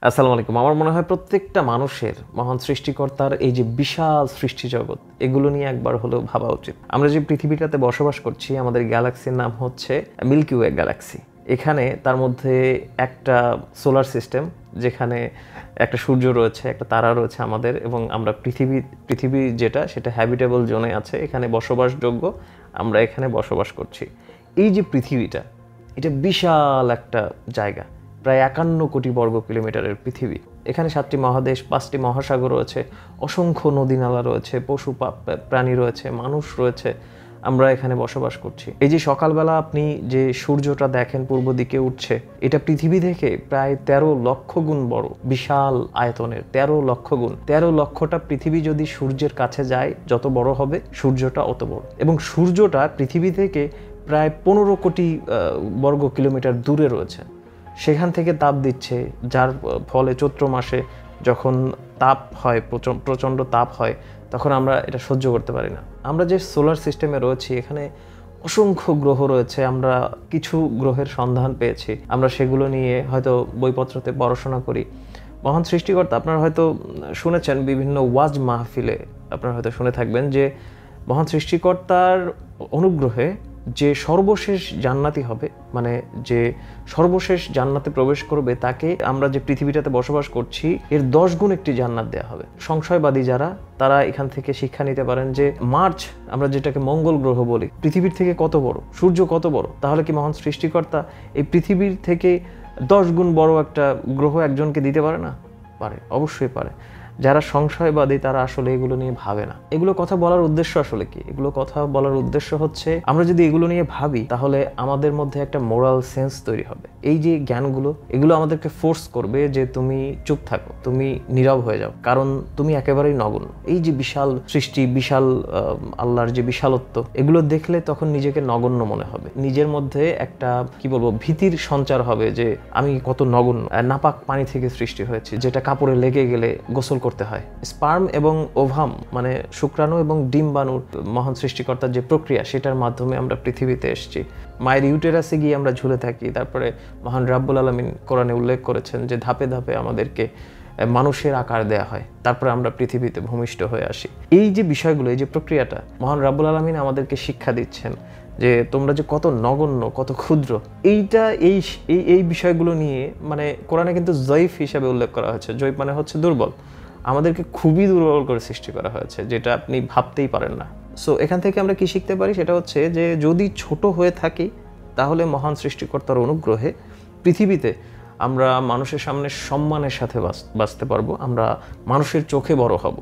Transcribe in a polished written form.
আসসালামু আলাইকুম। আমার মনে হয় প্রত্যেকটা মানুষের মহান সৃষ্টিকর্তার এই যে বিশাল সৃষ্টি জগৎ, এগুলো নিয়ে একবার হলেও ভাবা উচিত। আমরা যে পৃথিবীটাতে বসবাস করছি, আমাদের গ্যালাক্সির নাম হচ্ছে মিল্কি ওয়ে গ্যালাক্সি। এখানে তার মধ্যে একটা সোলার সিস্টেম, যেখানে একটা সূর্য রয়েছে, একটা তারা রয়েছে আমাদের, এবং আমরা পৃথিবী যেটা, সেটা হ্যাবিটেবল জোনে আছে, এখানে বসবাসযোগ্য। আমরা এখানে বসবাস করছি। এই যে পৃথিবীটা, এটা বিশাল একটা জায়গা, প্রায় 51 কোটি বর্গ কিলোমিটারের পৃথিবী। এখানে 7টি মহাদেশ, 5টি মহাসাগর রয়েছে, অসংখ্য নদী নালা রয়েছে, পশু প্রাণী রয়েছে, মানুষ রয়েছে। আমরা এখানে বসবাস করছি। এই যে সকালবেলা আপনি যে সূর্যটা দেখেন পূর্ব দিকে উঠছে, এটা পৃথিবী থেকে প্রায় 13 লক্ষ গুণ বড়, বিশাল আয়তনের। 13 লক্ষ গুণ, 13 লক্ষটা পৃথিবী যদি সূর্যের কাছে যায়, যত বড় হবে সূর্যটা অত বড়। এবং সূর্যটা পৃথিবী থেকে প্রায় 15 কোটি বর্গ কিলোমিটার দূরে রয়েছে। সেখান থেকে তাপ দিচ্ছে, যার ফলে চৈত্র মাসে যখন তাপ হয়, প্রচণ্ড তাপ হয়, তখন আমরা এটা সহ্য করতে পারি না। আমরা যে সোলার সিস্টেমে রয়েছি, এখানে অসংখ্য গ্রহ রয়েছে। আমরা কিছু গ্রহের সন্ধান পেয়েছি, আমরা সেগুলো নিয়ে হয়তো বইপত্রতে পড়াশোনা করি। মহান সৃষ্টিকর্তা, আপনারা হয়তো শুনেছেন বিভিন্ন ওয়াজ মাহফিলে, আপনারা হয়তো শুনে থাকবেন যে মহান সৃষ্টিকর্তার অনুগ্রহে যে সর্বশেষ জান্নাতি হবে, মানে যে সর্বশেষ জান্নাতে প্রবেশ করবে, তাকে আমরা যে পৃথিবীটাতে বসবাস করছি এর 10 গুণ একটি জান্নাত দেওয়া হবে। সংশয়বাদী যারা, তারা এখান থেকে শিক্ষা নিতে পারেন যে মার্চ, আমরা যেটাকে মঙ্গল গ্রহ বলি, পৃথিবীর থেকে কত বড়, সূর্য কত বড়। তাহলে কি মহান সৃষ্টিকর্তা এই পৃথিবীর থেকে 10 গুণ বড় একটা গ্রহ একজনকে দিতে পারে না? পারে, অবশ্যই পারে। যারা সংশয়বাদী, তারা আসলে এগুলো নিয়ে ভাবে না। এগুলো কথা বলার উদ্দেশ্য আসলে কি? এগুলো কথা বলার উদ্দেশ্য হচ্ছে, আমরা যদি এগুলো নিয়ে ভাবি, তাহলে আমাদের মধ্যে একটা মোরাল সেন্স তৈরি হবে। এই যে জ্ঞানগুলো, এগুলো আমাদেরকে ফোর্স করবে যে তুমি চুপ থাকো, তুমি নীরব হয়ে যাও, কারণ তুমি একেবারেই নগণ্য। এই যে বিশাল সৃষ্টি, বিশাল আল্লাহর যে বিশালত্ব, এগুলো দেখলে তখন নিজেকে নগণ্য মনে হবে। নিজের মধ্যে একটা কি বলবো, ভীতির সঞ্চার হবে যে আমি কত নগণ্য, নাপাক পানি থেকে সৃষ্টি হয়েছে, যেটা কাপড়ে লেগে গেলে গোসল করতে হয়। স্পার্ম এবং ওভাম, মানে শুক্রাণু এবং ডিম্বাণুর মহান সৃষ্টিকর্তার যে প্রক্রিয়া, সেটার মাধ্যমে আমরা পৃথিবীতে এসেছি। মায়ের ইউটেরাসে গিয়ে আমরা ঝুলে থাকি। তারপরে মহান রাব্বুল আলামিন কোরআনে উল্লেখ করেছেন যে ধাপে ধাপে আমাদেরকে মানুষের আকার দেয়া হয়, তারপরে আমরা পৃথিবীতে ভূমিষ্ঠ হয়ে আসি। এই যে বিষয়গুলো, এই যে প্রক্রিয়াটা, মহান রাব্বুল আলামিন আমাদেরকে শিক্ষা দিচ্ছেন যে তোমরা যে কত নগণ্য, কত ক্ষুদ্র। এই বিষয়গুলো নিয়ে, মানে কোরআনে কিন্তু জয়ীফ হিসাবে উল্লেখ করা হয়েছে। জয়ীফ মানে হচ্ছে দুর্বল। আমাদেরকে খুবই দুর্বল করে সৃষ্টি করা হয়েছে, যেটা আপনি ভাবতেই পারেন না। সো এখান থেকে আমরা কি শিখতে পারি? সেটা হচ্ছে যে যদি ছোট হয়ে থাকি, তাহলে মহান সৃষ্টিকর্তার অনুগ্রহে পৃথিবীতে আমরা মানুষের সামনে সম্মানের সাথে বাঁচতে পারবো। আমরা মানুষের চোখে বড় হব।